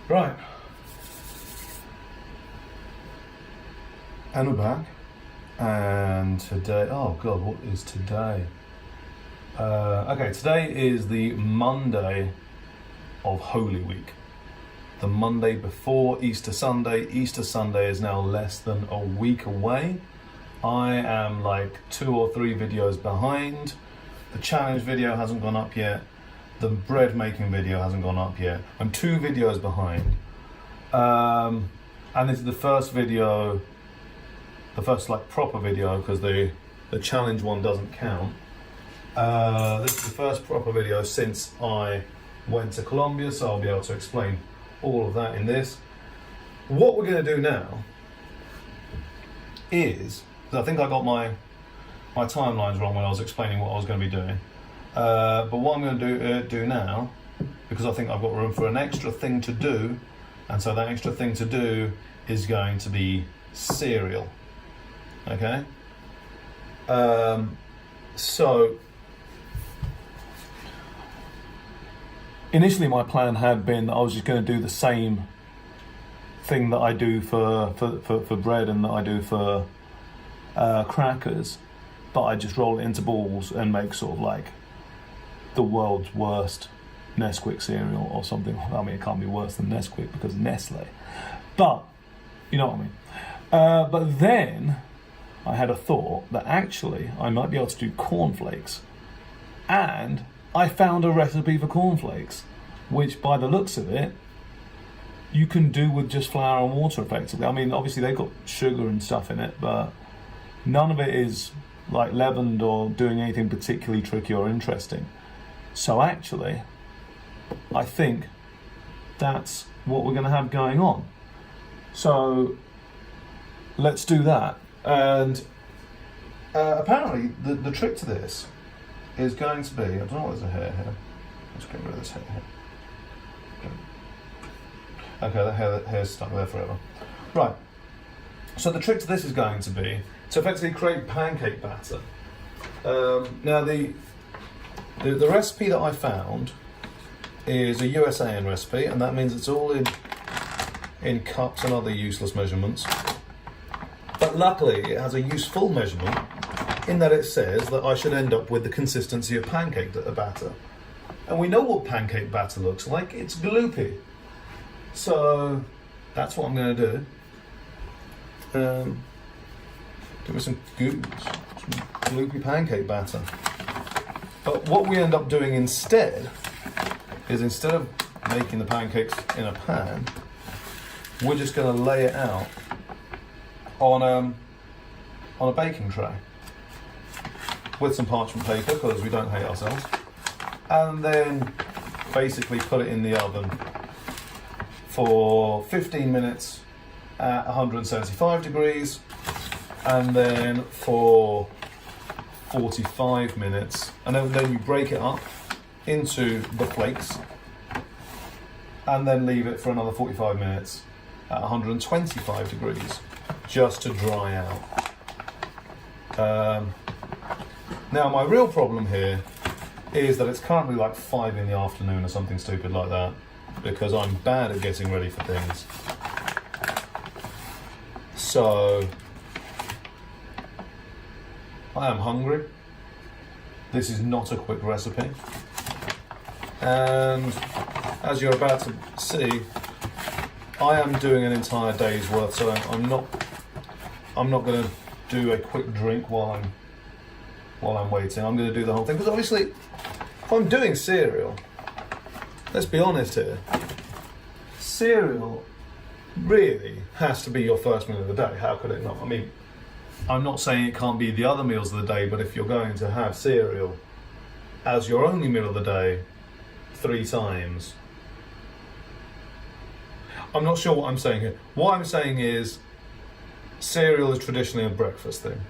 Right. And we're back. And today, oh God, what is today? Okay, today is the Monday of Holy Week. The Monday before Easter Sunday. Easter Sunday is now less than a week away. I am like 2 or 3 videos behind. The challenge video hasn't gone up yet. The bread making video hasn't gone up yet. I'm 2 videos behind. And this is the first video, the first like proper video, because the challenge one doesn't count. This is the first proper video since I went to Colombia, so I'll be able to explain all of that in this. What we're going to do now is, I think I got my timelines wrong when I was explaining what I was going to be doing. But what I'm going to do now, because I think I've got room for an extra thing to do, and so that extra thing to do is going to be cereal. Okay? So initially my plan had been that I was just going to do the same thing that I do for bread and that I do for crackers, but I just roll it into balls and make sort of like the world's worst Nesquik cereal or something. I mean, it can't be worse than Nesquik because Nestle, but you know what I mean. But then I had a thought that actually I might be able to do cornflakes, and I found a recipe for cornflakes, which by the looks of it, you can do with just flour and water effectively. I mean, obviously they've got sugar and stuff in it, but none of it is like leavened or doing anything particularly tricky or interesting. So actually, I think that's what we're going to have going on. So let's do that. And apparently the trick to this is going to be, I don't know why there's a hair here. Let's get rid of this hair here. Okay, that hair's stuck there forever. Right, so the trick to this is going to be to effectively create pancake batter. Now the recipe that I found is a USAN recipe, and that means it's all in cups and other useless measurements. But luckily it has a useful measurement in that it says that I should end up with the consistency of pancake batter. And we know what pancake batter looks like, it's gloopy. So that's what I'm going to do. Give me some gloopy pancake batter. But what we end up doing instead is, instead of making the pancakes in a pan, we're just going to lay it out on a baking tray with some parchment paper, because we don't hate ourselves, and then basically put it in the oven for 15 minutes at 175 degrees, and then for 45 minutes, and then you break it up into the flakes, and then leave it for another 45 minutes at 125 degrees just to dry out. Now my real problem here is that it's currently like 5 in the afternoon or something stupid like that, because I'm bad at getting ready for things. So I am hungry. This is not a quick recipe, and as you're about to see, I am doing an entire day's worth, so I'm not going to do a quick drink while I'm waiting. I'm going to do the whole thing, because obviously if I'm doing cereal, let's be honest here, cereal really has to be your first meal of the day. How could it not? I mean, I'm not saying it can't be the other meals of the day, but if you're going to have cereal as your only meal of the day 3 times, I'm not sure what I'm saying here. What I'm saying is cereal is traditionally a breakfast thing.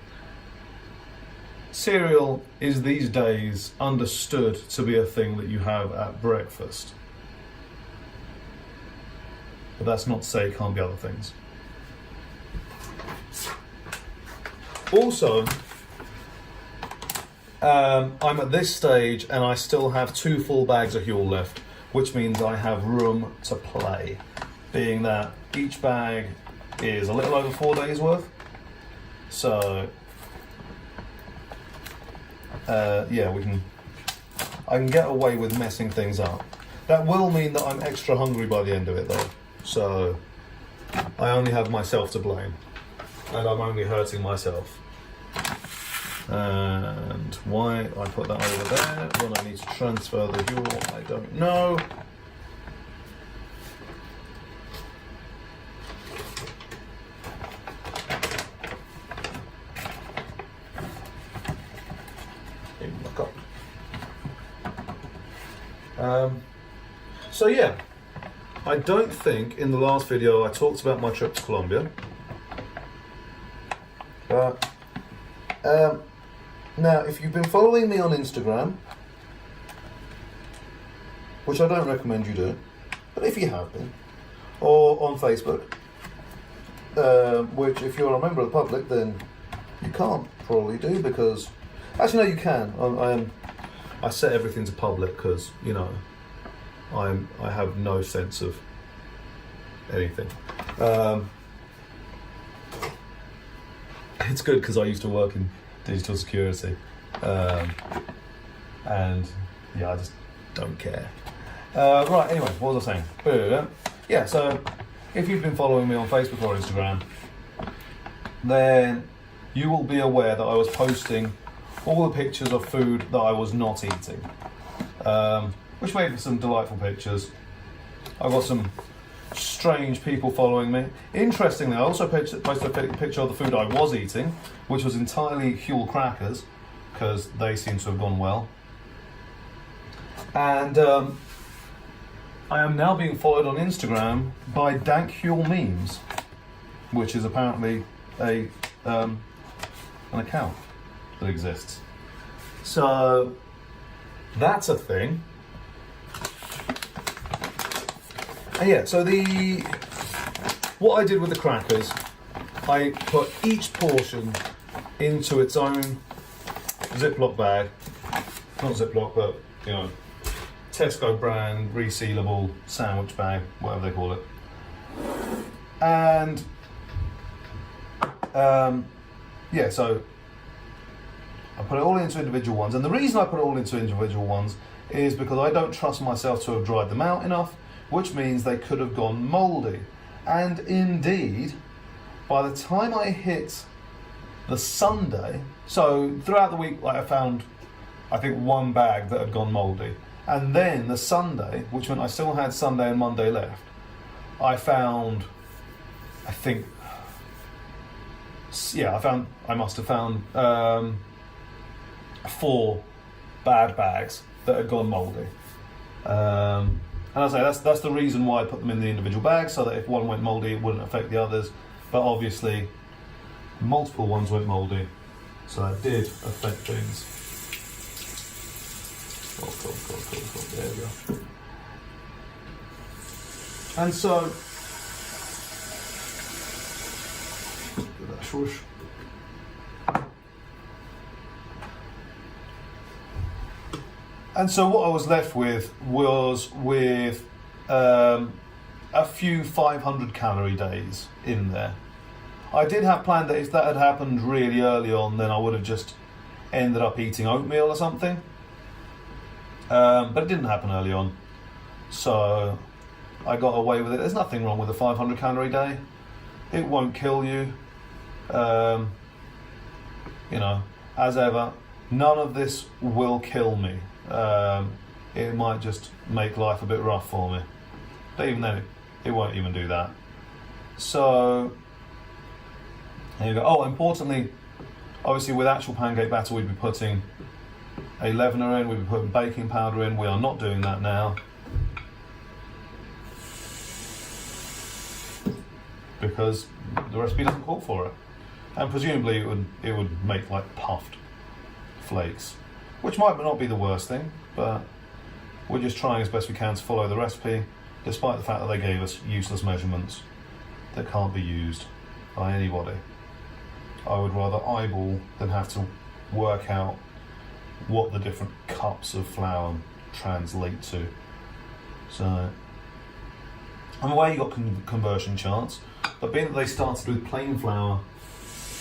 Cereal is these days understood to be a thing that you have at breakfast. But that's not to say it can't be other things. Also, I'm at this stage and I still have 2 full bags of Huel left, which means I have room to play, being that each bag is a little over 4 days worth. So yeah, I can get away with messing things up. That will mean that I'm extra hungry by the end of it though, so I only have myself to blame, and I'm only hurting myself. And why I put that over there when I need to transfer the Huel, I don't know. So yeah, I don't think in the last video I talked about my trip to Colombia, but now if you've been following me on Instagram, which I don't recommend you do, but if you have been, or on Facebook, which if you're a member of the public then you can't probably do, because actually no, you can. I set everything to public because, you know, I have no sense of anything. It's good because I used to work in digital security, and yeah, I just don't care. Right, anyway, what was I saying? Yeah, so if you've been following me on Facebook or Instagram, then you will be aware that I was posting all the pictures of food that I was not eating, which made for some delightful pictures. I got some strange people following me. Interestingly, I also posted a picture of the food I was eating, which was entirely Huel crackers, because they seem to have gone well. And I am now being followed on Instagram by Dank Huel Memes, which is apparently an account that exists. So that's a thing. And yeah, so what I did with the crackers, I put each portion into its own Ziploc bag. Not Ziploc, but, you know, Tesco brand resealable sandwich bag, whatever they call it. And yeah, so I put it all into individual ones, and the reason I put it all into individual ones is because I don't trust myself to have dried them out enough, which means they could have gone mouldy. And indeed, by the time I hit the Sunday, so throughout the week, like, I found, I think, one bag that had gone mouldy, and then the Sunday, which meant I still had Sunday and Monday left, I found, I think, yeah, I must have found 4 bad bags that had gone mouldy. And I say that's the reason why I put them in the individual bags, so that if one went mouldy, it wouldn't affect the others. But obviously, multiple ones went mouldy, so that did affect things. Oh, there we go. And so, And so what I was left with was a few 500 calorie days in there. I did have planned that if that had happened really early on, then I would have just ended up eating oatmeal or something. But it didn't happen early on, so I got away with it. There's nothing wrong with a 500 calorie day. It won't kill you. You know, as ever, none of this will kill me. It might just make life a bit rough for me. But even then, it won't even do that. So, there you go. Oh, importantly, obviously with actual pancake batter, we'd be putting a leavener in, we'd be putting baking powder in. We are not doing that now, because the recipe doesn't call for it. And presumably it would make like puffed flakes, which might not be the worst thing, but we're just trying as best we can to follow the recipe, despite the fact that they gave us useless measurements that can't be used by anybody. I would rather eyeball than have to work out what the different cups of flour translate to. So I'm aware you got conversion charts, but being that they started with plain flour,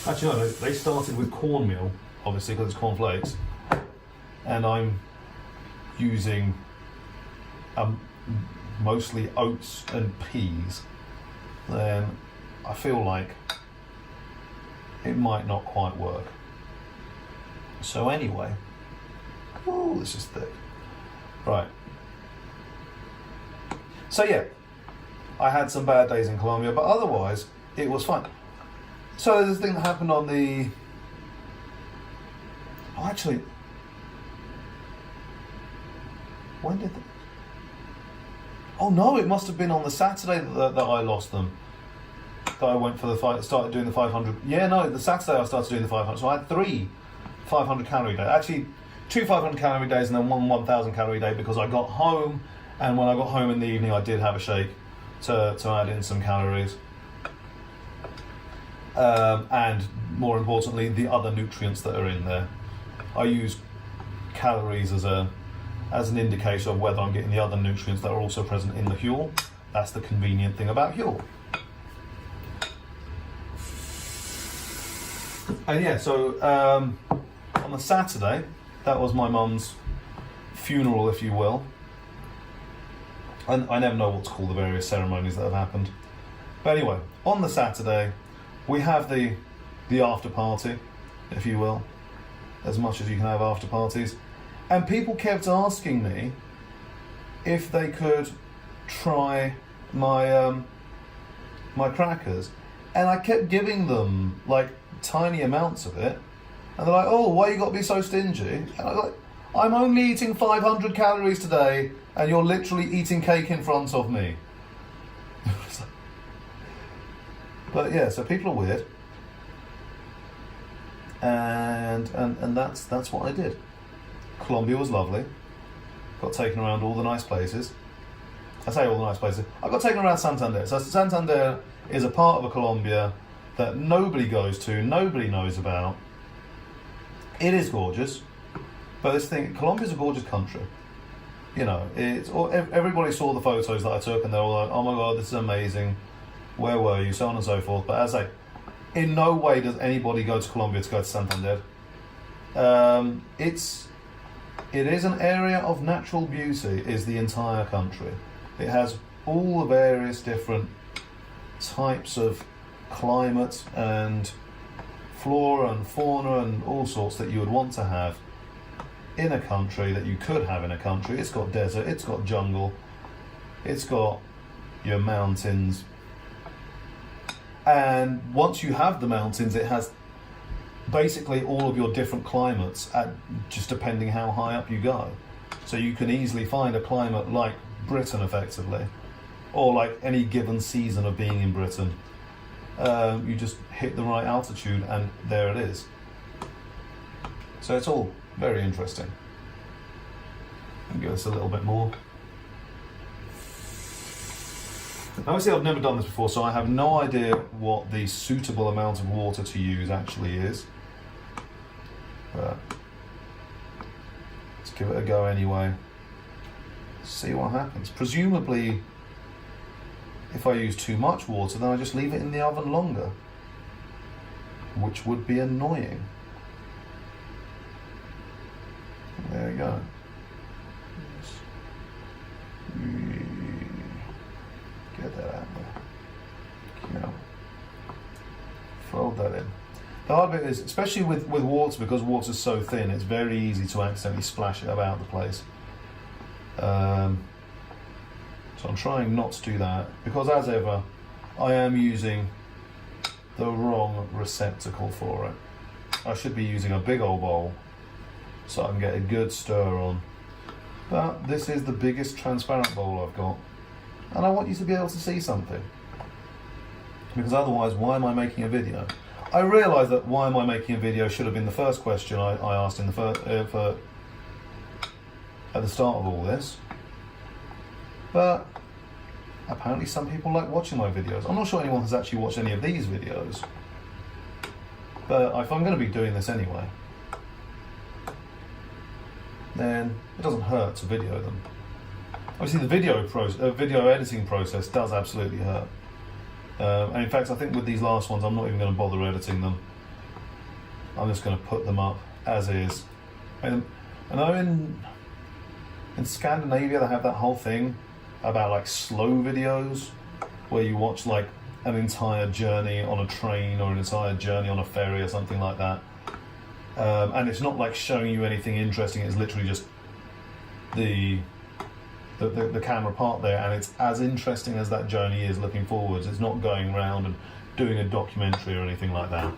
actually no, they started with cornmeal, obviously because it's corn flakes, and I'm using mostly oats and peas, then I feel like it might not quite work. So anyway, oh, this is thick. Right. So yeah, I had some bad days in Colombia, but otherwise it was fine. So there's this thing that happened on the... Oh, actually, when did the... Oh no, it must have been on the Saturday that I lost them. That I went for the fight, started doing the 500. Yeah, no, the Saturday I started doing the 500. So I had 3 500 calorie days. Actually, 2 500 calorie days and then 1,000 calorie day, because I got home, and when I got home in the evening, I did have a shake to add in some calories. And more importantly, the other nutrients that are in there. I use calories as an indicator of whether I'm getting the other nutrients that are also present in the Huel. That's the convenient thing about Huel. And yeah, so on the Saturday, that was my mum's funeral, if you will. And I never know what to call the various ceremonies that have happened. But anyway, on the Saturday, we have the after party, if you will, as much as you can have after parties. And people kept asking me if they could try my my crackers, and I kept giving them like tiny amounts of it, and they're like, "Oh, why you got to be so stingy?" And I'm like, "I'm only eating 500 calories today, and you're literally eating cake in front of me." But yeah, so people are weird, and that's what I did. Colombia was lovely. Got taken around all the nice places. I say all the nice places. I got taken around Santander. So Santander is a part of Colombia that nobody goes to, nobody knows about. It is gorgeous, but this thing, Colombia's a gorgeous country. You know, it's everybody saw the photos that I took, and they're all like, "Oh my God, this is amazing. Where were you?" So on and so forth. But as I say, in no way does anybody go to Colombia to go to Santander. It is an area of natural beauty, is the entire country. It has all the various different types of climate and flora and fauna and all sorts that you would want to have in a country, that you could have in a country. It's got desert, it's got jungle, it's got your mountains. And once you have the mountains, it has basically all of your different climates, at just depending how high up you go. So you can easily find a climate like Britain, effectively, or like any given season of being in Britain. You just hit the right altitude and there it is. So it's all very interesting. I'll give this a little bit more. Obviously I've never done this before, so I have no idea what the suitable amount of water to use actually is. But let's give it a go anyway. See what happens. Presumably, if I use too much water, then I just leave it in the oven longer, which would be annoying. There you go. Get that out there. You know, fold that in. The hard bit is, especially with water, because water's so thin, it's very easy to accidentally splash it about the place. So I'm trying not to do that, because as ever, I am using the wrong receptacle for it. I should be using a big old bowl so I can get a good stir on. But this is the biggest transparent bowl I've got, and I want you to be able to see something, because otherwise, why am I making a video? I realise that why am I making a video should have been the first question I asked in the at the start of all this. But apparently some people like watching my videos. I'm not sure anyone has actually watched any of these videos, but if I'm going to be doing this anyway, then it doesn't hurt to video them. obviously the video editing process does absolutely hurt. And in fact, I think with these last ones, I'm not even going to bother editing them. I'm just going to put them up as is. And I know in Scandinavia they have that whole thing about like slow videos, where you watch like an entire journey on a train or an entire journey on a ferry or something like that. And it's not like showing you anything interesting, it's literally just the camera part there, and it's as interesting as that journey is looking forwards. It's not going around and doing a documentary or anything like that.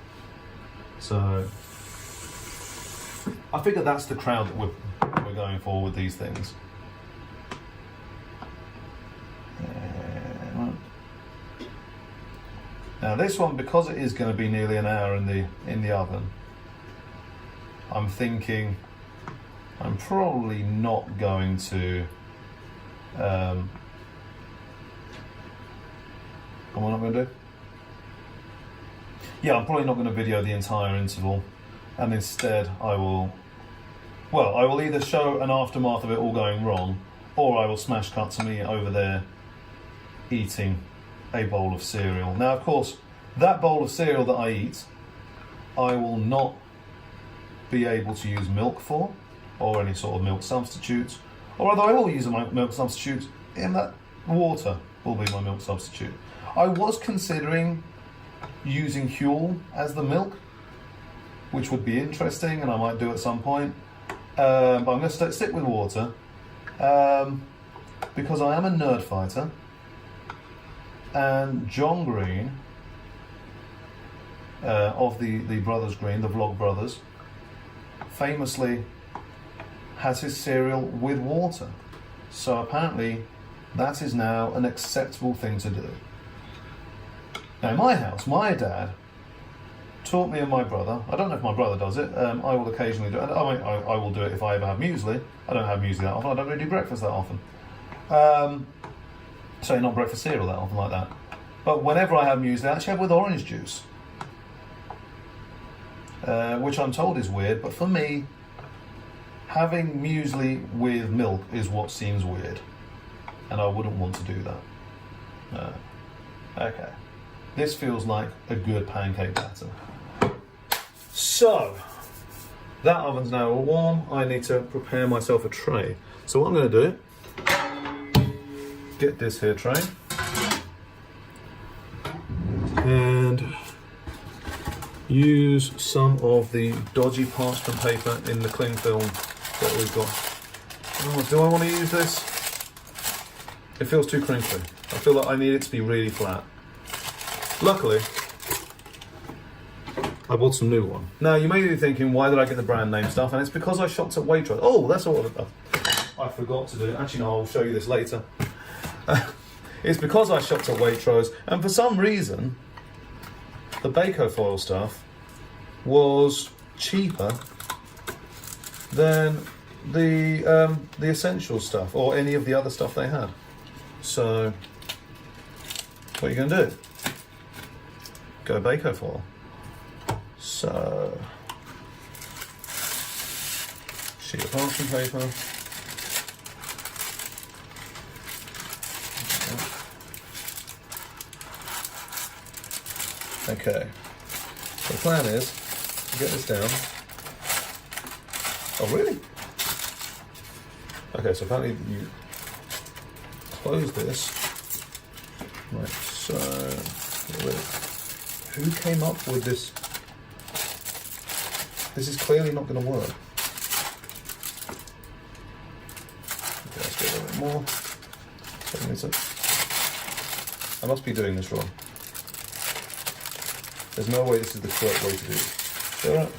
So I figure that's the crowd that we're going for with these things. Now this one, because it is going to be nearly an hour in the oven, I'm thinking I'm probably not going to. What am I not going to do? Yeah, I'm probably not going to video the entire interval, and instead I will either show an aftermath of it all going wrong, or I will smash cut to me over there eating a bowl of cereal. Now, of course, that bowl of cereal that I eat, I will not be able to use milk for, or any sort of milk substitute, or although I will use a milk substitute, in that water will be my milk substitute. I was considering using Huel as the milk, which would be interesting, and I might do at some point, but I'm going to stick with water, because I am a nerd fighter, and John Green of the Brothers Green, the Vlog Brothers, famously has his cereal with water. So apparently that is now an acceptable thing to do. Now in my house, my dad taught me and my brother, I don't know if my brother does it, I will occasionally do it. I will do it if I ever have muesli. I don't have muesli that often, I don't really do breakfast that often. So not breakfast cereal that often like that. But whenever I have muesli, I actually have with orange juice. Which I'm told is weird, but for me, having muesli with milk is what seems weird. And I wouldn't want to do that. Okay. This feels like a good pancake batter. So, that oven's now all warm. I need to prepare myself a tray. So what I'm going to do, get this here tray, and use some of the dodgy parchment paper in the cling film that we've got. Oh, do I want to use this? It feels too crinkly. I feel like I need it to be really flat. Luckily, I bought some new one. Now, you may be thinking, why did I get the brand name stuff? And it's because I shopped at Waitrose. Oh, that's what I forgot to do. Actually, no, I'll show you this later. It's because I shopped at Waitrose, and for some reason, the Bako foil stuff was cheaper than the essential stuff or any of the other stuff they had. So, what are you going to do? Go Bako foil. So, sheet of parchment paper. Okay, so the plan is to get this down. Oh, really? Okay, so apparently you close this, like so. Who came up with this? This is clearly not going to work. Okay, let's get a little bit more. I must be doing this wrong. There's no way this is the correct way to do it. Is that right?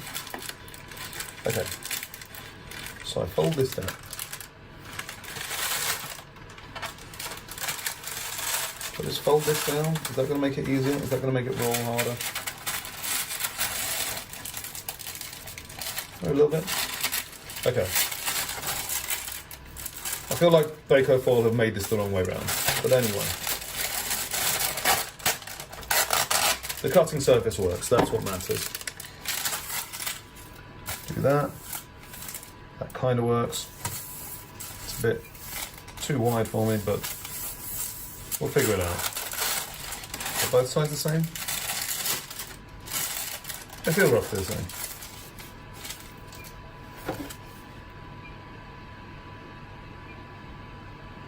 Okay. So I fold this down. So just fold this down. Is that going to make it easier? Is that going to make it roll harder? Or a little bit? Okay. I feel like Bako foil have made this the wrong way round. But anyway. The cutting surface works, that's what matters. Do that. That kind of works. It's a bit too wide for me, but we'll figure it out. Are both sides the same? I feel roughly the same.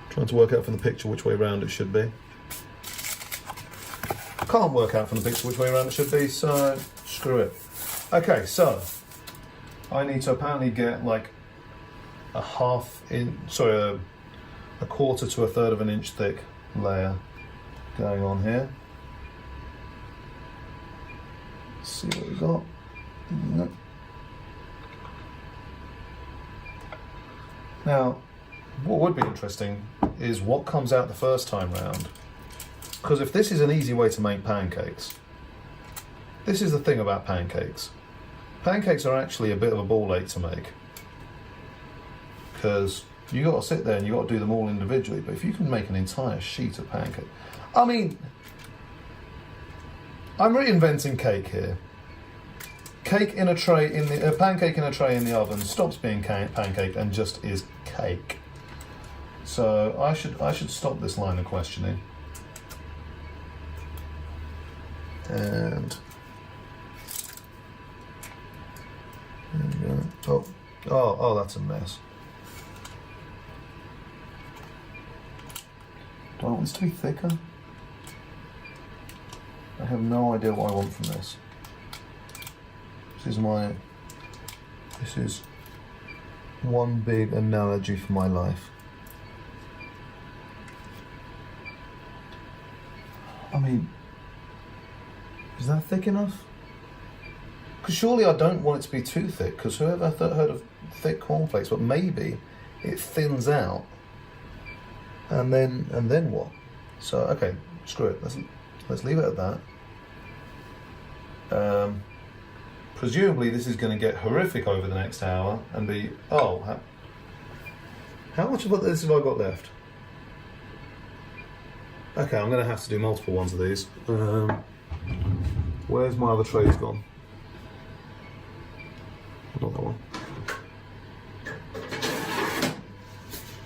Trying to work out from the picture which way round it should be. Can't work out from the picture which way around it should be, so screw it. Okay, so I need to apparently get like a quarter to a third of an inch thick layer going on here. Let's see what we got. Now, what would be interesting is what comes out the first time round. Because if this is an easy way to make pancakes, this is the thing about pancakes. Pancakes are actually a bit of a ball ache to make. Because you got to sit there and you got to do them all individually. But if you can make an entire sheet of pancake, I mean, I'm reinventing cake here. Cake in a tray in the pancake in a tray in the oven stops being pancake and just is cake. So I should stop this line of questioning. And there we go. Oh, that's a mess. Do I want this to be thicker? I have no idea what I want from this. This is one big analogy for my life. I mean, is that thick enough? Because surely I don't want it to be too thick, because whoever heard of thick cornflakes, but maybe it thins out, and then what? So okay, screw it. Let's leave it at that. Presumably this is going to get horrific over the next hour and be how much of this have I got left? Okay, I'm going to have to do multiple ones of these. Where's my other trays gone? Not that one.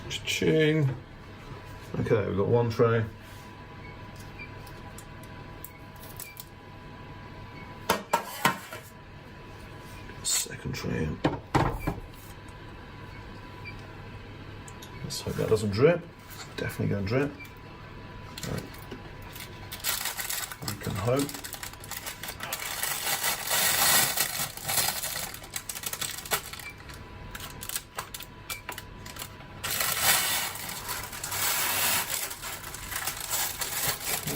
Cha-ching. Okay, we've got one tray. Second tray in. Let's hope that doesn't drip. It's definitely going to drip. Right. We can hope.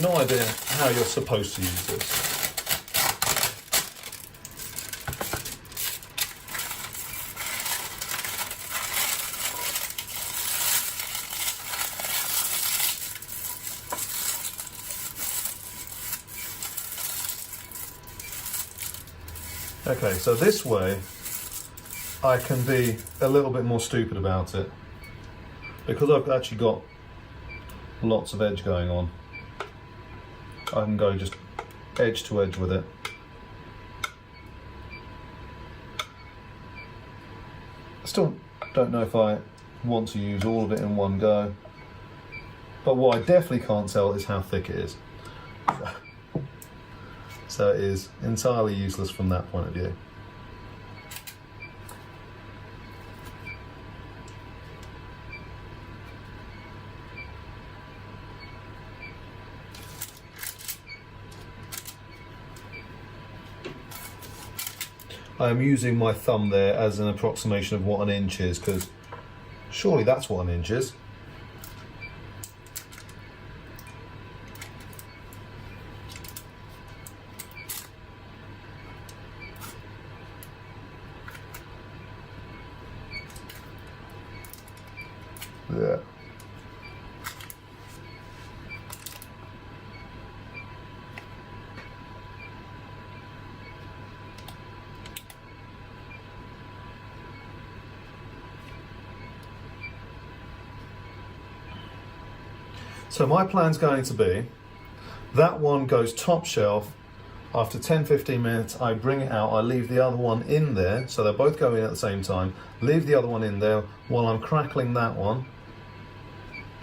No idea how you're supposed to use this. Okay, so this way I can be a little bit more stupid about it, because I've actually got lots of edge going on. I can go just edge to edge with it. I still don't know if I want to use all of it in one go, but what I definitely can't tell is how thick it is. So it is entirely useless from that point of view. I am using my thumb there as an approximation of what an inch is, because surely that's what an inch is. Yeah. So my plan's going to be, that one goes top shelf. After 10-15 minutes, I bring it out, I leave the other one in there, so they're both going at the same time, leave the other one in there while I'm crackling that one.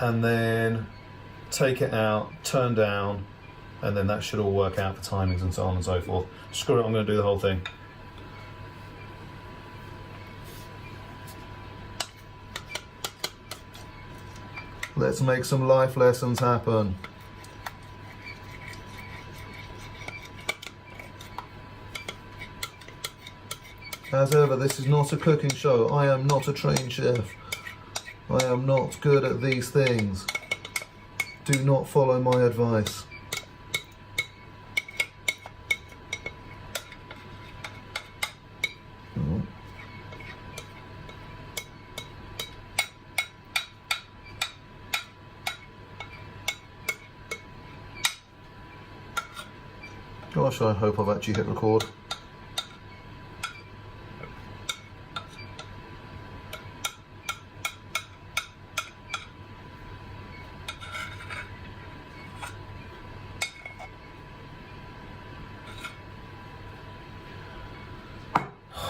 and then take it out, turn down, and then that should all work out for timings and so on and so forth. Screw it, I'm going to do the whole thing. Let's make some life lessons happen. As ever, this is not a cooking show. I am not a trained chef. I am not good at these things. Do not follow my advice. Gosh, I hope I've actually hit record.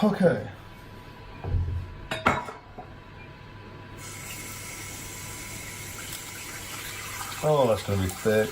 Okay. Oh, that's going to be thick.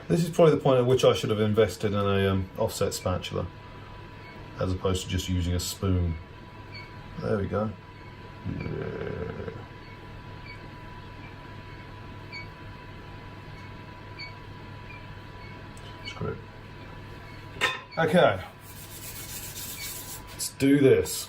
This is probably the point at which I should have invested in a offset spatula as opposed to just using a spoon. There we go. Yeah. Screw it. Okay. Let's do this.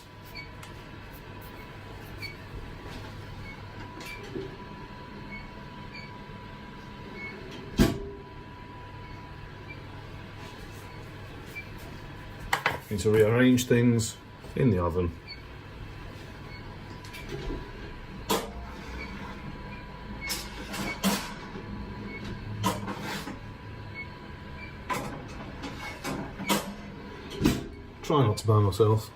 Need to rearrange things in the oven. Try not to burn myself.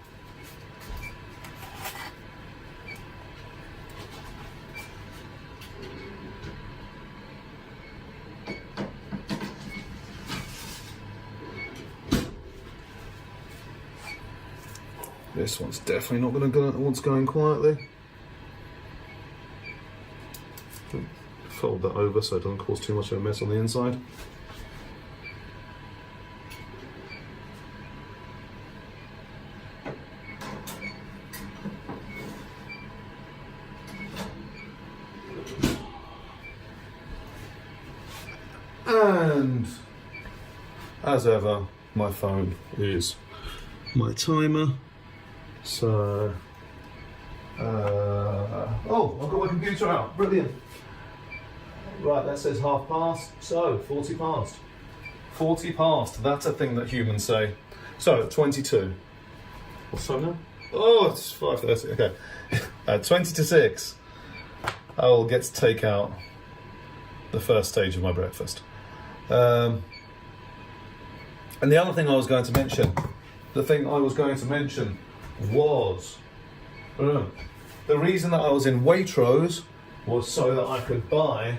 This one's definitely not going to go once going quietly. Fold that over so it doesn't cause too much of a mess on the inside. And as ever, my phone is my timer. So, oh, I've got my computer out, brilliant. Right, that says 1/2 past, so 40 past. 40 past, that's a thing that humans say. So, 22. What's time now? Oh, it's 5:30, okay. 20 to 6, I'll get to take out the first stage of my breakfast. And the other thing I was going to mention, was the reason that I was in Waitrose was so that I could buy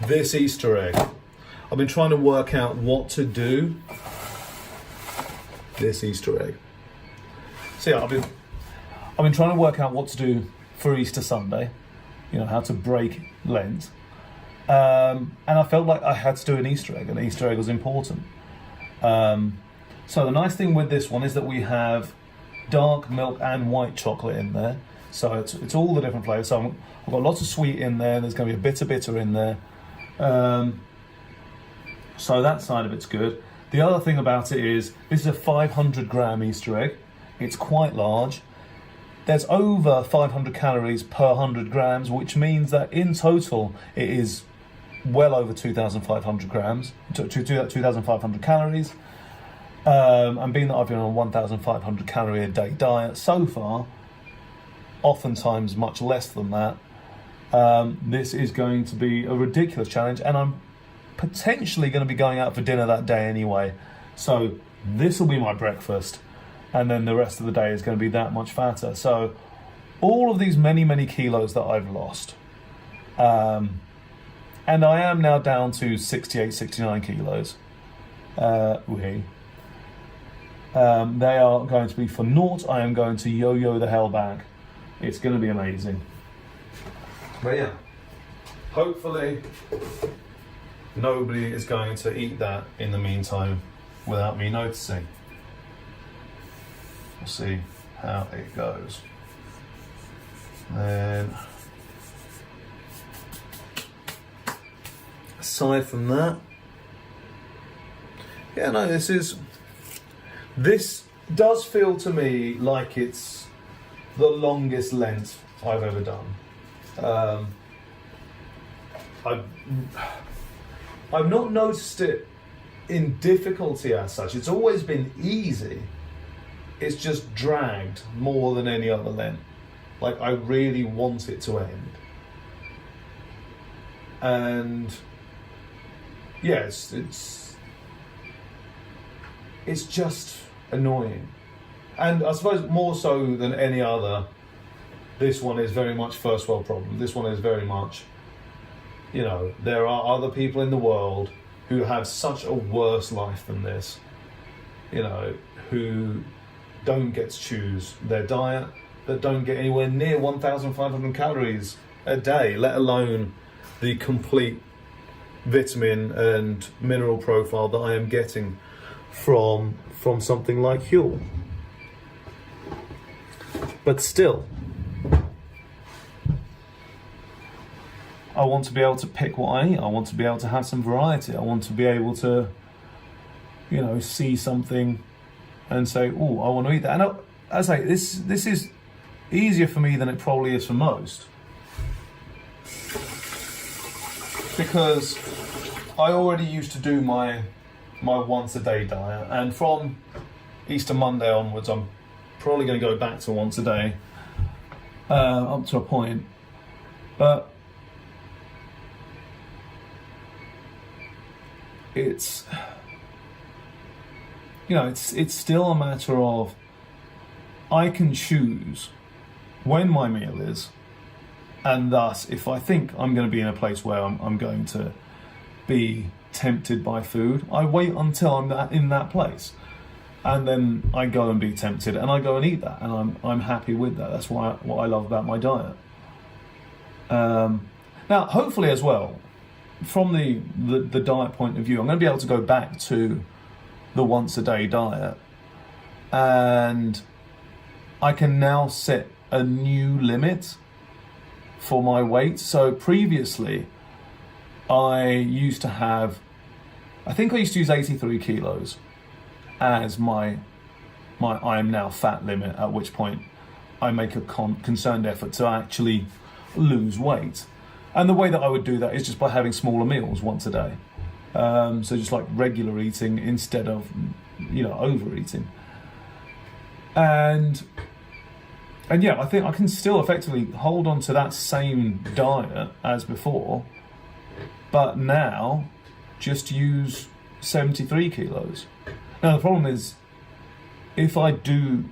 this Easter egg. I've been trying to work out what to do this Easter egg. So yeah, I've been trying to work out what to do for Easter Sunday, you know, how to break Lent. And I felt like I had to do an Easter egg, and an Easter egg was important. So the nice thing with this one is that we have dark milk and white chocolate in there. So it's all the different flavours. So I've got lots of sweet in there. There's going to be a bitter in there. So that side of it's good. The other thing about it is this is a 500 gram Easter egg. It's quite large. there's over 500 calories per 100 grams, which means that in total it is well over 2,500 grams, 2,500 calories. And being that I've been on a 1,500 calorie a day diet so far, oftentimes much less than that, this is going to be a ridiculous challenge, and I'm potentially going to be going out for dinner that day anyway. So this will be my breakfast, and then the rest of the day is going to be that much fatter. So all of these many kilos that I've lost, and I am now down to 68, 69 kilos. They are going to be for naught. I am going to yo-yo the hell back. It's going to be amazing. But yeah, hopefully nobody is going to eat that in the meantime without me noticing. We'll see how it goes. Then, aside from that, yeah, no, this does feel to me like it's the longest Lent I've ever done. I've not noticed it in difficulty as such. It's always been easy. It's just dragged more than any other Lent. Like, I really want it to end. And yeah, it's just annoying. And I suppose more so than any other, this one is very much first world problem. This one is very much, you know, there are other people in the world who have such a worse life than this, you know, who don't get to choose their diet, that don't get anywhere near 1,500 calories a day, let alone the complete vitamin and mineral profile that I am getting from something like Huel. But still, I want to be able to pick what I eat. I want to be able to have some variety. I want to be able to, you know, see something and say, oh, I want to eat that. And as I say, this is easier for me than it probably is for most, because I already used to do my once a day diet, and from Easter Monday onwards, I'm probably going to go back to once a day, up to a point. But it's, you know, it's still a matter of, I can choose when my meal is, and thus if I think I'm going to be in a place where I'm going to be tempted by food, I wait until I'm in that place, and then I go and be tempted, and I go and eat that, and I'm happy with that. That's what I love about my diet. Now, hopefully as well, from the diet point of view, I'm going to be able to go back to the once a day diet, and I can now set a new limit for my weight. So previously, I used to have, I think I used to use 83 kilos as my I am now fat limit, at which point I make a concerned effort to actually lose weight. And the way that I would do that is just by having smaller meals once a day. So just like regular eating instead of, you know, overeating. And yeah, I think I can still effectively hold on to that same diet as before, but now just use 73 kilos. Now the problem is, if I do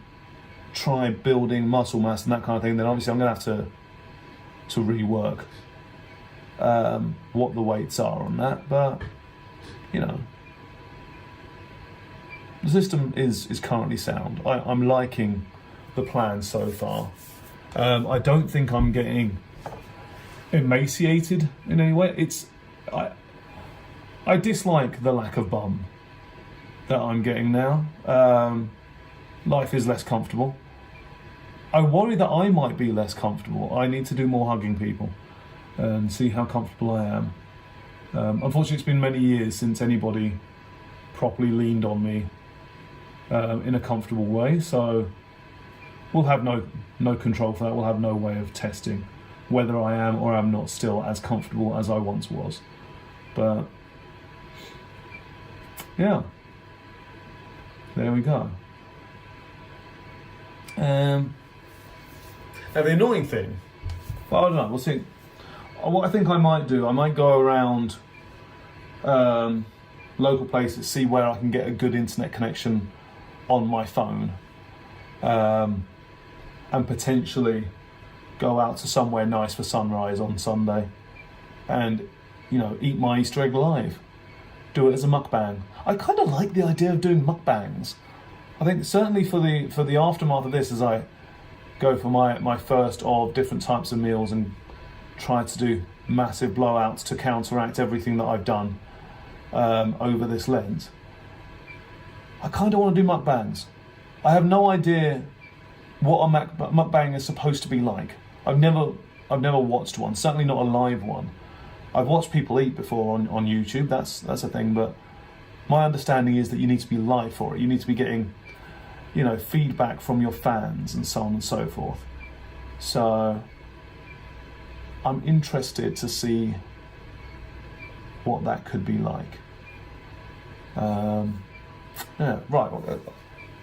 try building muscle mass and that kind of thing, then obviously I'm going to have to rework what the weights are on that. But, you know, the system is currently sound. I'm liking the plan so far. I don't think I'm getting emaciated in any way. I dislike the lack of bum that I'm getting now. Life is less comfortable. I worry that I might be less comfortable. I need to do more hugging people and see how comfortable I am. Unfortunately, it's been many years since anybody properly leaned on me in a comfortable way, so we'll have no control for that. We'll have no way of testing whether I am or am not still as comfortable as I once was. But yeah, there we go. Now the annoying thing, well, I don't know, we'll see. What I think I might do, I might go around local places, see where I can get a good internet connection on my phone, and potentially go out to somewhere nice for sunrise on Sunday and, you know, eat my Easter egg live. Do it as a mukbang. I kind of like the idea of doing mukbangs. I think certainly for the aftermath of this, as I go for my first of different types of meals and try to do massive blowouts to counteract everything that I've done over this Lent, I kind of want to do mukbangs. I have no idea what a mukbang is supposed to be like. I've never watched one, certainly not a live one. I've watched people eat before on YouTube, that's a thing, but my understanding is that you need to be live for it. You need to be getting, you know, feedback from your fans and so on and so forth. So I'm interested to see what that could be like. Yeah, right,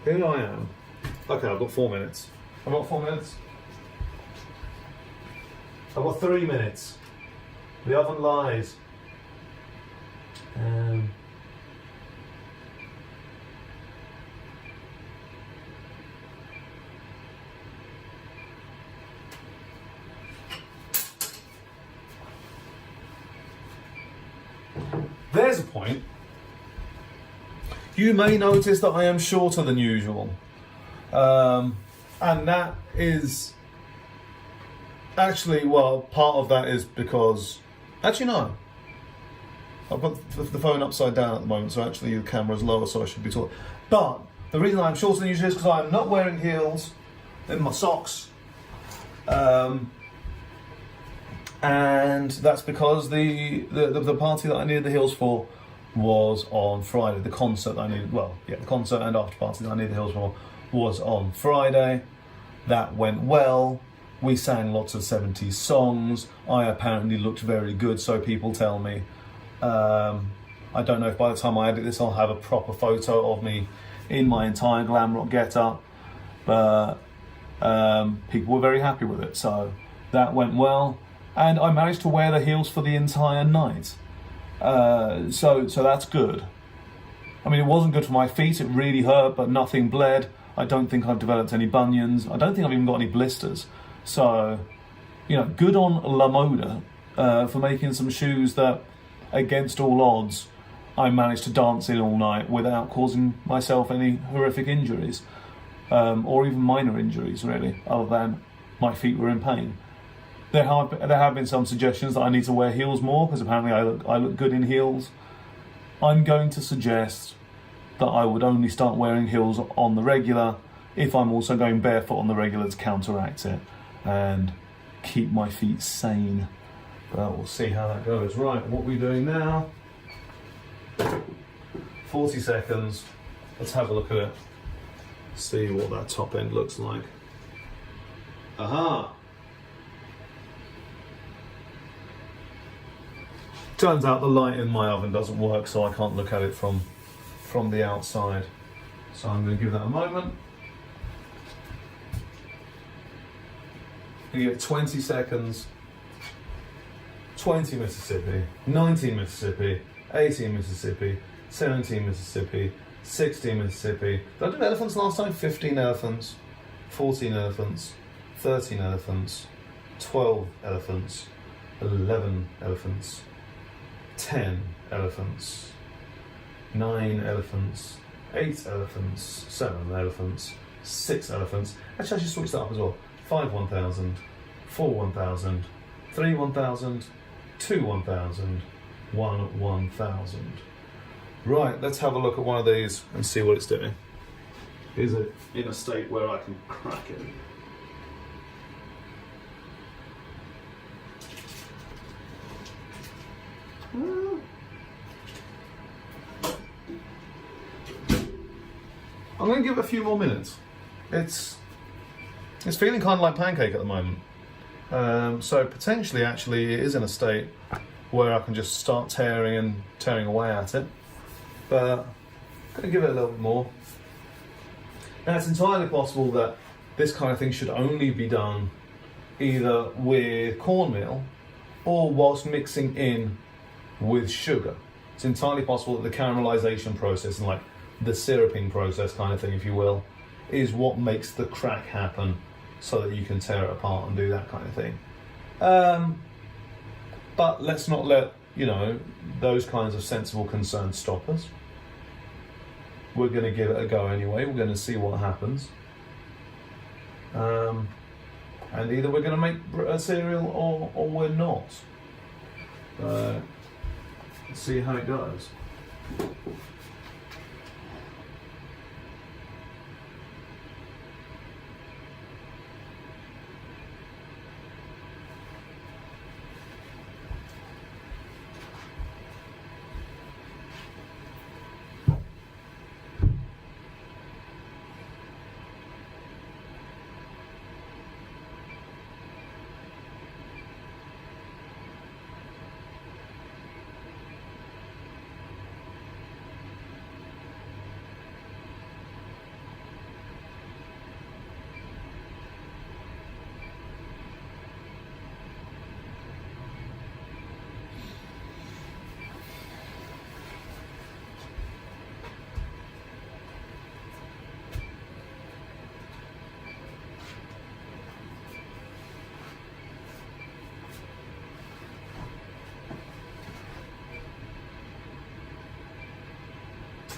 here I am. Okay, I've got 4 minutes. I've got 4 minutes. I've got 3 minutes. The oven lies. There's a point. You may notice that I am shorter than usual. And that is actually, well, part of that is because, actually no, I've got the phone upside down at the moment, so actually the camera's lower, so I should be taller. But the reason I'm shorter than usual is because I'm not wearing heels in my socks. And that's because the party that I needed the heels for was on Friday. The concert that I needed, the concert and after party that I needed the heels for was on Friday. That went well. We sang lots of 70s songs. I apparently looked very good, so people tell me. I don't know if by the time I edit this I'll have a proper photo of me in my entire glam rock get-up, but people were very happy with it, so that went well. And I managed to wear the heels for the entire night. So that's good. I mean, it wasn't good for my feet, it really hurt, but nothing bled. I don't think I've developed any bunions. I don't think I've even got any blisters. So, you know, good on La Moda for making some shoes that, against all odds, I managed to dance in all night without causing myself any horrific injuries, or even minor injuries, really, other than my feet were in pain. There have been some suggestions that I need to wear heels more, because apparently I look good in heels. I'm going to suggest that I would only start wearing heels on the regular if I'm also going barefoot on the regular to counteract it and keep my feet sane. But we'll see how that goes. Right, what are we doing now? 40 seconds. Let's have a look at it. See what that top end looks like. Aha! Turns out the light in my oven doesn't work, so I can't look at it from the outside. So I'm going to give that a moment. You get 20 seconds. 20 Mississippi, 19 Mississippi, 18 Mississippi, 17 Mississippi, 16 Mississippi. Did I do elephants last time? 15 elephants, 14 elephants, 13 elephants, 12 elephants, 11 elephants, 10 elephants, 9 elephants, 8 elephants, 7 elephants, 6 elephants. Actually, I should switch that up as well. 5 1,000, 4 1,000, 3 1,000, 2 1,000, 1 1,000. Right, let's have a look at one of these and see what it's doing. Is it in a state where I can crack it? I'm going to give it a few more minutes. It's feeling kind of like pancake at the moment. So potentially, actually, it is in a state where I can just start tearing away at it. But I'm going to give it a little bit more. Now, it's entirely possible that this kind of thing should only be done either with cornmeal or whilst mixing in with sugar. It's entirely possible that the caramelization process and like the syruping process kind of thing, if you will, is what makes the crack happen so that you can tear it apart and do that kind of thing. But let's not let, those kinds of sensible concerns stop us. We're going to give it a go anyway. We're going to see what happens. And either we're going to make a cereal or we're not. Let's see how it goes.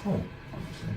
Oh, obviously.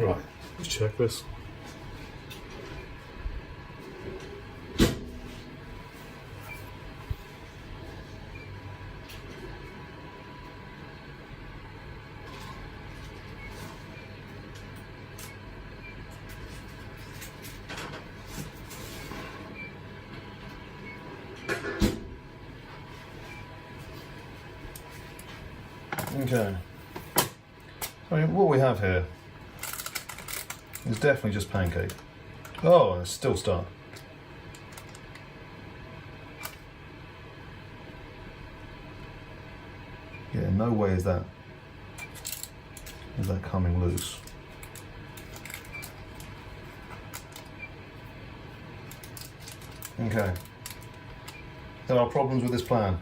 Right, let's check this. Okay, I mean, what we have here is definitely just pancake. Oh, and it's still stuck. Yeah, no way is that coming loose. Okay, there are problems with this plan.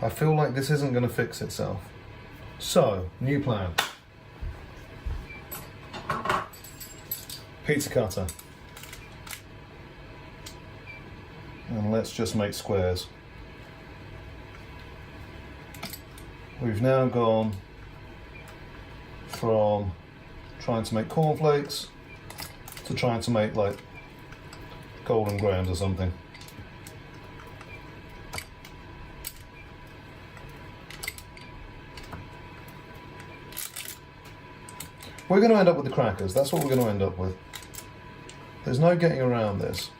I feel like this isn't going to fix itself. So, new plan. Pizza cutter. And let's just make squares. We've now gone from trying to make cornflakes to trying to make like golden grahams or something. We're going to end up with the crackers. That's what we're going to end up with. There's no getting around this.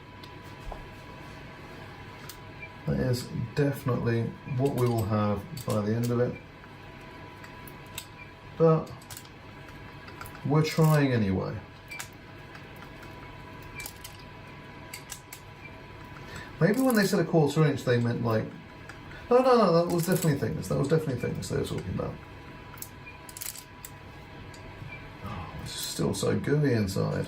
That is definitely what we will have by the end of it. But we're trying anyway. Maybe when they said a 1/4 inch, they meant like... No, that was definitely thickness. That was definitely thickness they were talking about. Still so gooey inside.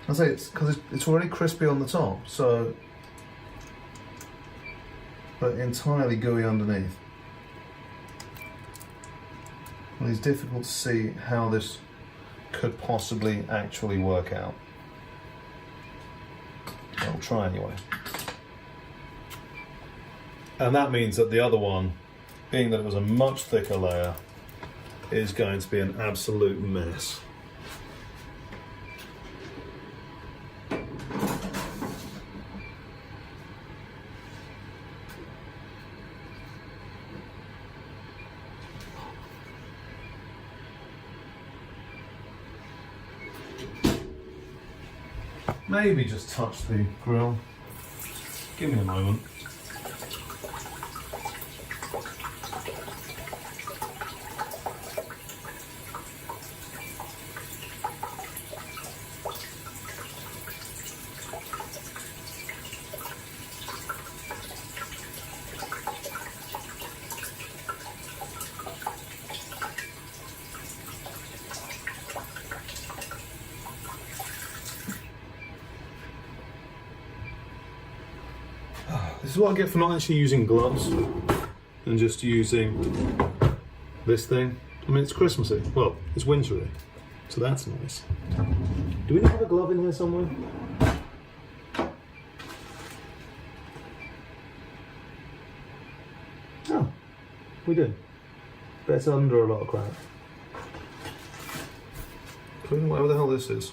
I say it's because it's already crispy on the top, so but entirely gooey underneath. And it's difficult to see how this could possibly actually work out. I'll try anyway. And that means that the other one, being that it was a much thicker layer, is going to be an absolute mess. Maybe just touch the grill. Give me a moment. This is what I get for not actually using gloves and just using this thing. I mean, it's Christmassy. Well, it's wintry, so that's nice. Do we have a glove in here somewhere? Oh, we do. But it's under a lot of crap. Including whatever the hell this is.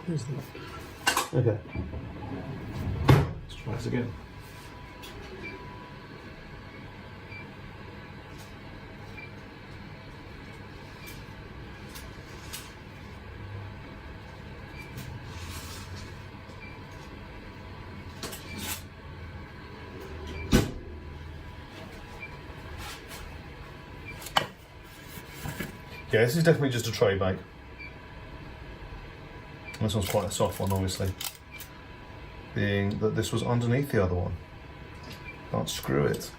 Where's that? Okay. Let's try this again. Yeah, this is definitely just a tray bake. This one's quite a soft one, obviously, being that this was underneath the other one. But screw it.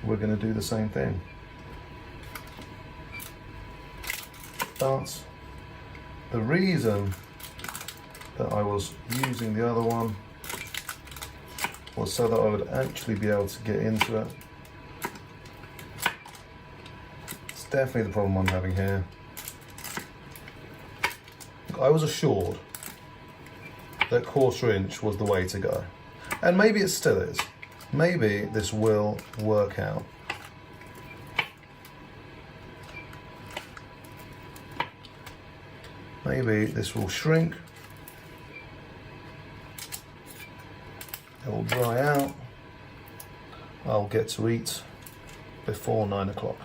We're going to do the same thing. But the reason that I was using the other one was so that I would actually be able to get into it. It's definitely the problem I'm having here. I was assured that 1/4 inch was the way to go. And maybe it still is. Maybe this will work out. Maybe this will shrink. It will dry out. I'll get to eat before 9 o'clock.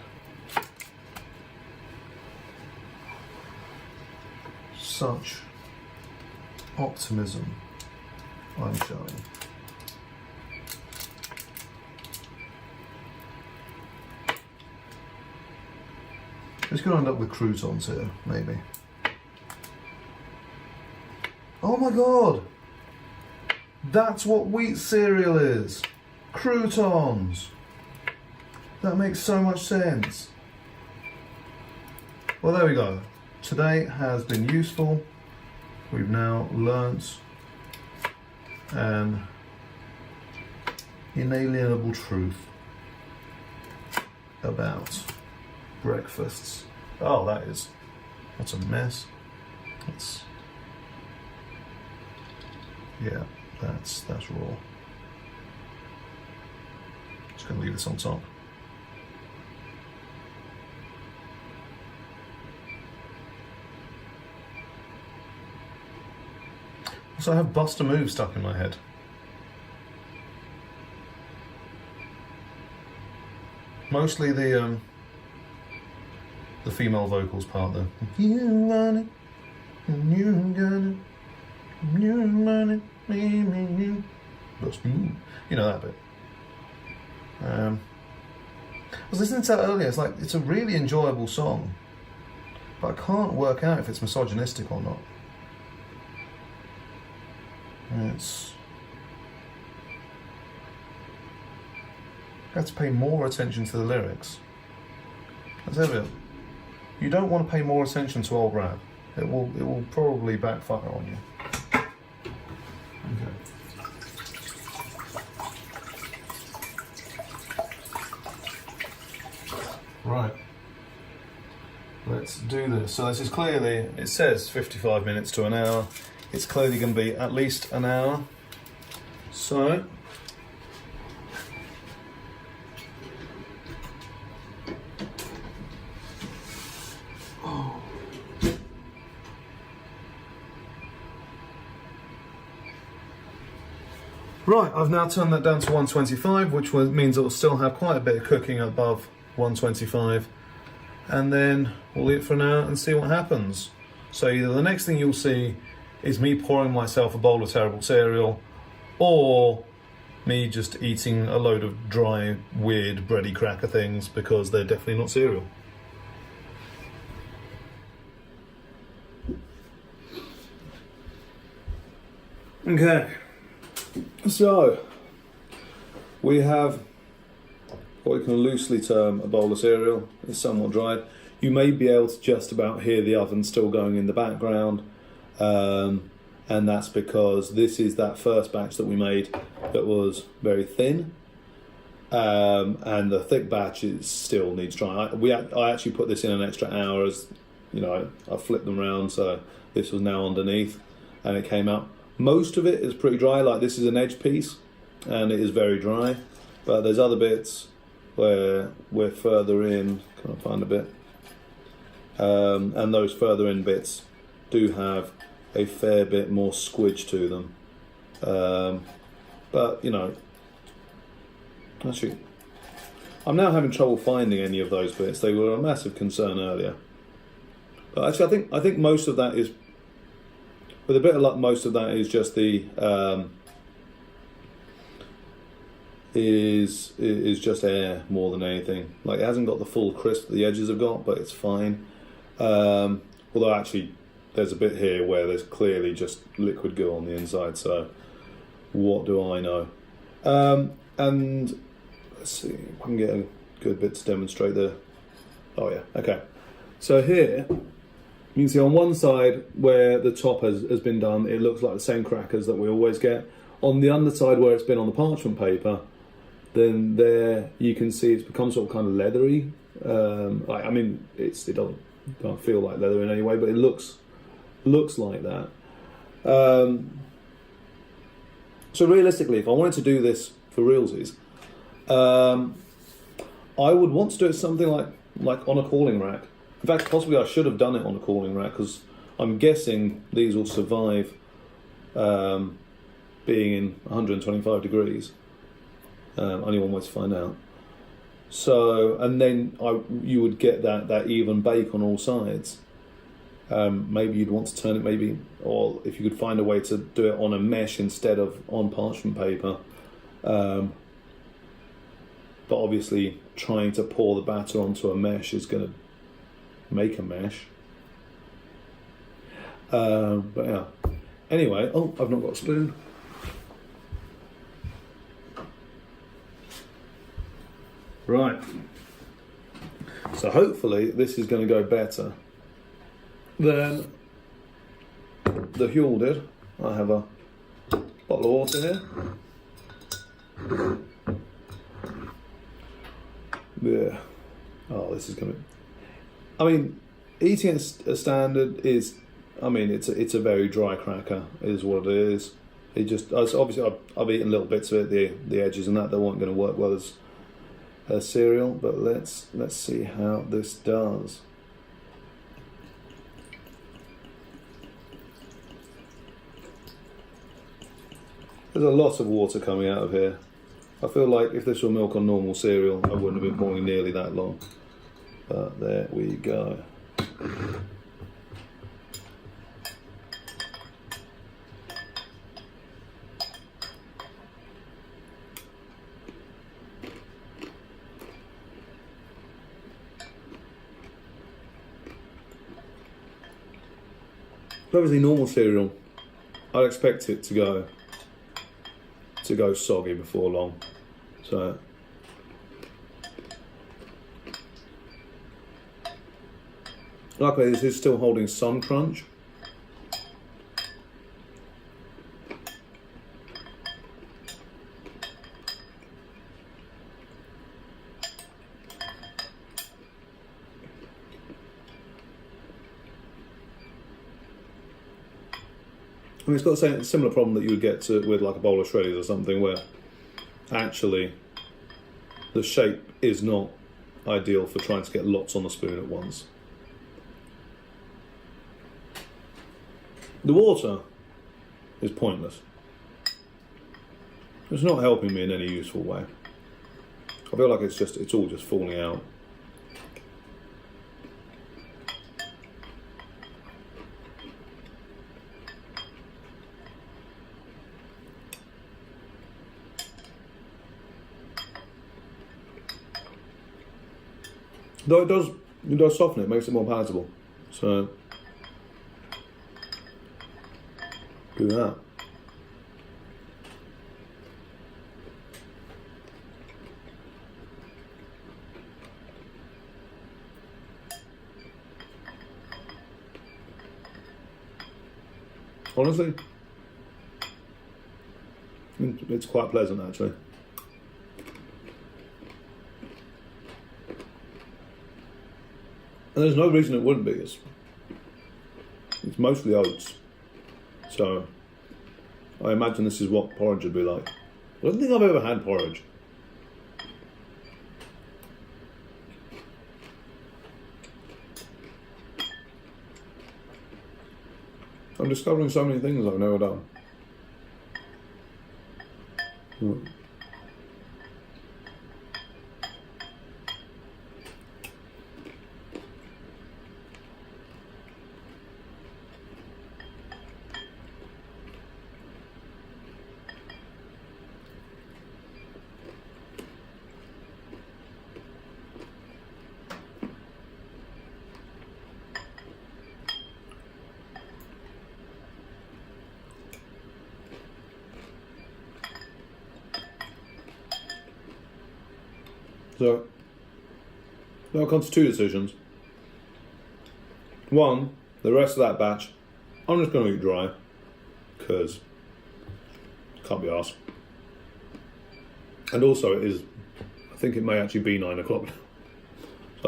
Such optimism I'm showing. Just gonna end up with croutons here, maybe. Oh my god! That's what wheat cereal is! Croutons! That makes so much sense. Well, there we go. Today has been useful. We've now learnt an inalienable truth about breakfasts. Oh, that's a mess. Yeah, that's raw. Just gonna leave this on top. So I have Bust a Move stuck in my head. Mostly the female vocals part though. You want it, and you got it, and you want it, me. You know that bit. I was listening to that earlier. It's a really enjoyable song, but I can't work out if it's misogynistic or not. I have to pay more attention to the lyrics. That's evident. You don't want to pay more attention to old rap. It will probably backfire on you. Okay. Right. Let's do this. So this is clearly, it says 55 minutes to an hour. It's clearly going to be at least an hour. So right, I've now turned that down to 125, which means it will still have quite a bit of cooking above 125, and then we'll eat for an hour and see what happens. So either the next thing you'll see is me pouring myself a bowl of terrible cereal, or me just eating a load of dry, weird, bready cracker things, because they're definitely not cereal. Okay, so we have what we can loosely term a bowl of cereal. It's somewhat dried. You may be able to just about hear the oven still going in the background. And that's because this is that first batch that we made that was very thin, and the thick batch still needs drying. I actually put this in an extra hour, as you know, I flipped them around, so this was now underneath, and it came out. Most of it is pretty dry. Like this is an edge piece, and it is very dry, but there's other bits where we're further in. Can I find a bit? And those further in bits do have a fair bit more squidge to them, but you know, actually I'm now having trouble finding any of those bits. They were a massive concern earlier, but actually I think most of that is, with a bit of luck, most of that is just the is just air more than anything. Like, it hasn't got the full crisp that the edges have got, but it's fine. Although actually there's a bit here where there's clearly just liquid goo on the inside, so what do I know? And let's see if I can get a good bit to demonstrate there. Oh yeah, okay. So here, you can see on one side where the top has been done, it looks like the same crackers that we always get. On the underside where it's been on the parchment paper, then there you can see it's become sort of kind of leathery, I mean, it don't feel like leather in any way, but it looks like that. So realistically, if I wanted to do this for realsies, I would want to do it something like on a calling rack. In fact, possibly I should have done it on a calling rack, because I'm guessing these will survive being in 125 degrees. Only one way to find out. So, and then you would get that even bake on all sides. Maybe you'd want to turn it, or if you could find a way to do it on a mesh instead of on parchment paper. But obviously, trying to pour the batter onto a mesh is going to make a mesh. But yeah. Anyway, I've not got a spoon. Right. So hopefully this is going to go better than the Huel did. I have a bottle of water here. Yeah. Oh, this is going to... I mean, eating a standard is... I mean, it's a very dry cracker, is what it is. It just... Obviously, I've eaten little bits of it, the edges and that weren't going to work well as cereal, but let's see how this does. There's a lot of water coming out of here. I feel like if this were milk on normal cereal, I wouldn't have been pouring nearly that long. But there we go. Obviously, normal cereal, I'd expect it to go soggy before long. So luckily, this is still holding some crunch. I mean, it's got the same similar problem that you would get with like a bowl of shreddies or something, where actually the shape is not ideal for trying to get lots on the spoon at once. The water is pointless. It's not helping me in any useful way. I feel like it's all just falling out. Though it does soften it, makes it more palatable. So do that. Honestly, it's quite pleasant actually. And there's no reason it wouldn't be. It's mostly oats. So I imagine this is what porridge would be like. I don't think I've ever had porridge. I'm discovering so many things I've never done. So now it comes to two decisions. One, the rest of that batch, I'm just going to eat dry, because can't be arsed. And also I think it may actually be 9 o'clock.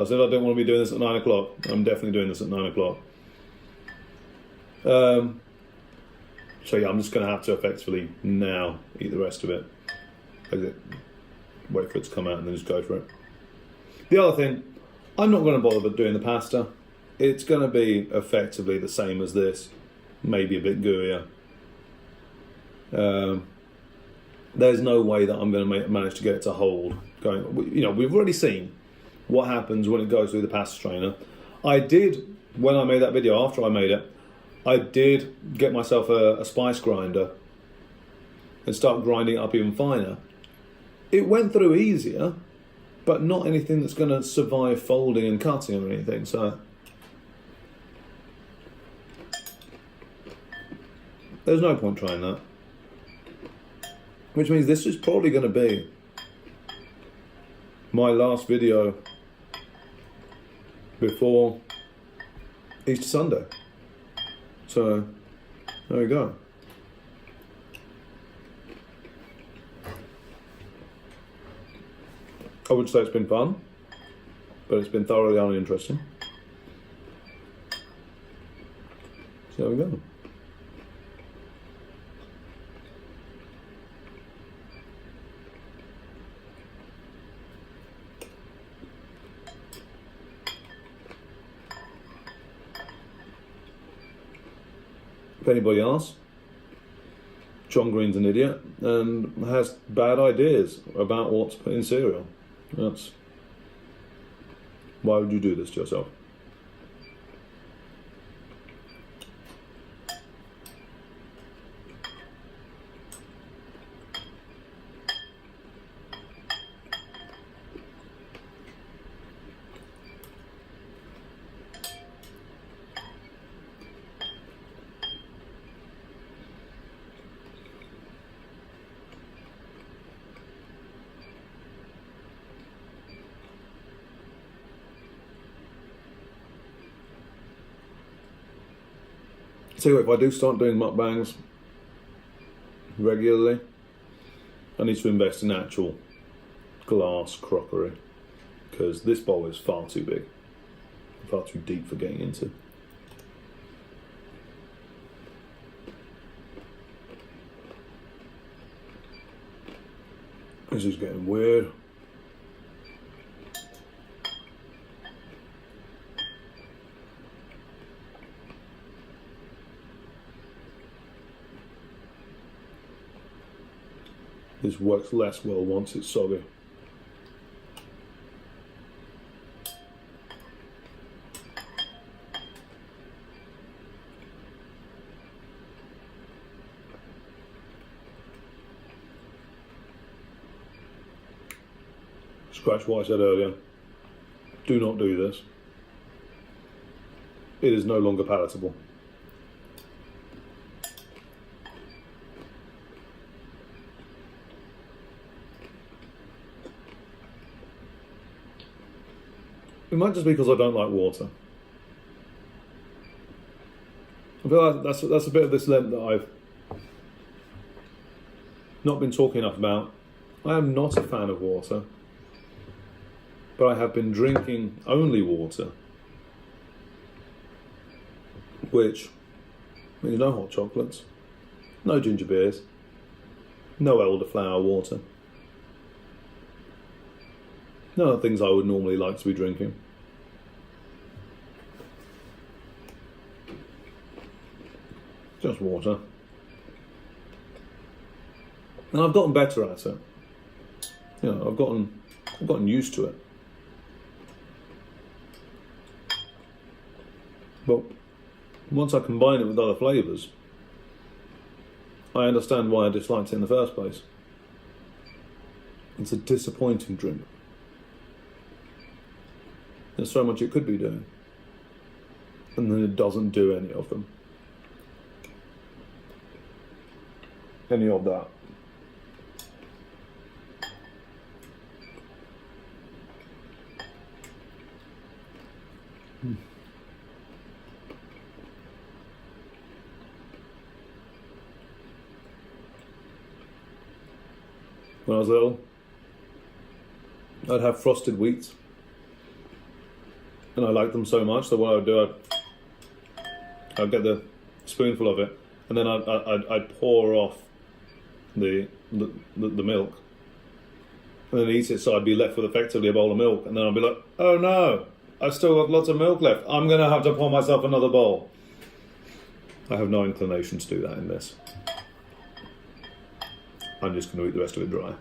I said I didn't want to be doing this at 9 o'clock. I'm definitely doing this at 9 o'clock. So yeah, I'm just going to have to effectively now eat the rest of it. Wait for it to come out and then just go for it. The other thing, I'm not going to bother doing the pasta. It's going to be effectively the same as this, maybe a bit gooier. There's no way that I'm going to manage to get it to hold. We've already seen what happens when it goes through the pasta strainer. I did, when I made that video, after I made it, I did get myself a spice grinder and start grinding it up even finer. It went through easier, but not anything that's going to survive folding and cutting or anything. So there's no point trying that. Which means this is probably going to be my last video before Easter Sunday. So there we go. I would say it's been fun, but it's been thoroughly uninteresting. So there we go. If anybody asks, John Green's an idiot and has bad ideas about what to put in cereal. Why would you do this to yourself? So if I do start doing mukbangs regularly, I need to invest in actual glass crockery, because this bowl is far too big, far too deep for getting into. This is getting weird. This works less well once it's soggy. Scratch what I said earlier. Do not do this. It is no longer palatable. It might just be because I don't like water. I feel like that's a bit of this Lent that I've not been talking enough about. I am not a fan of water, but I have been drinking only water, which means no hot chocolates, no ginger beers, no elderflower water. None of the things I would normally like to be drinking. Just water. And I've gotten better at it. I've gotten used to it. But once I combine it with other flavours, I understand why I disliked it in the first place. It's a disappointing drink. There's so much it could be doing, and then it doesn't do any of them. Any of that. When I was little, I'd have frosted wheats and I like them so much that what I would do, I'd get the spoonful of it, and then I'd pour off the milk, and then eat it. So I'd be left with effectively a bowl of milk, and then I'd be like, oh no, I've still got lots of milk left. I'm gonna have to pour myself another bowl. I have no inclination to do that in this. I'm just going to eat the rest of it dry.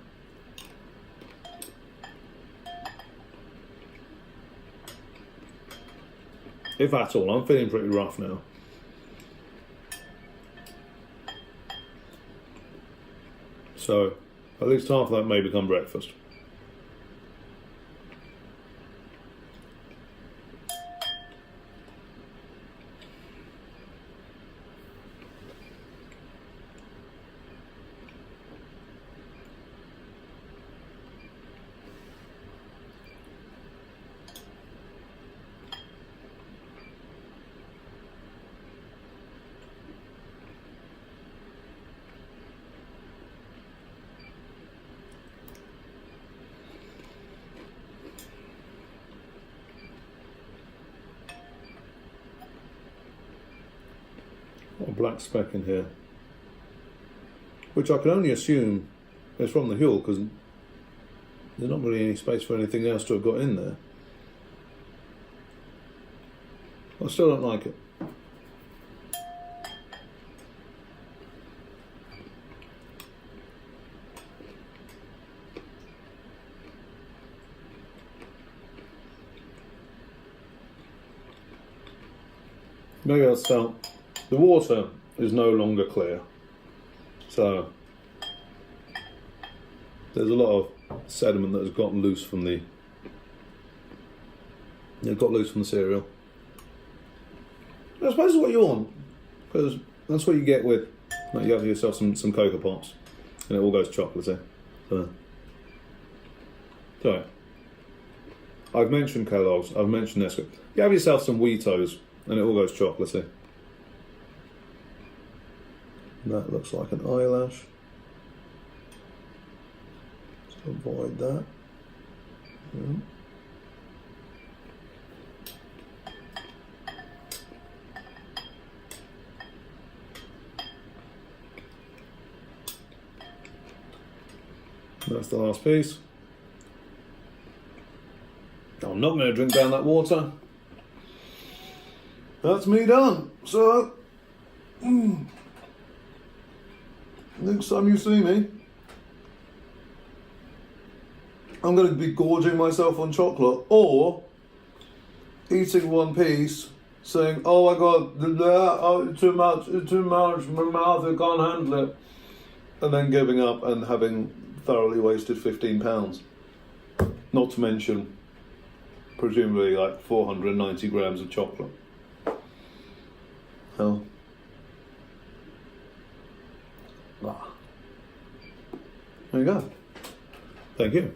If at all, I'm feeling pretty rough now. So, at least half of that may become breakfast. A black speck in here, which I can only assume is from the Huel, because there's not really any space for anything else to have got in there. I still don't like it. Maybe I'll start. The water is no longer clear, so there's a lot of sediment that has gotten loose from the cereal. I suppose it's what you want, because that's what you get with, like, you have yourself some Cocoa Pops, and it all goes chocolatey. So I've mentioned Kellogg's, I've mentioned Nesquik. You have yourself some Wheatos, and it all goes chocolatey. That looks like an eyelash. Just avoid that. Yeah. That's the last piece. I'm not going to drink down that water. That's me done. So, next time you see me, I'm going to be gorging myself on chocolate, or eating one piece, saying, oh my god, too much, my mouth, I can't handle it, and then giving up and having thoroughly wasted 15 pounds. Not to mention, presumably, like 490 grams of chocolate. Hell. There you go. Thank you.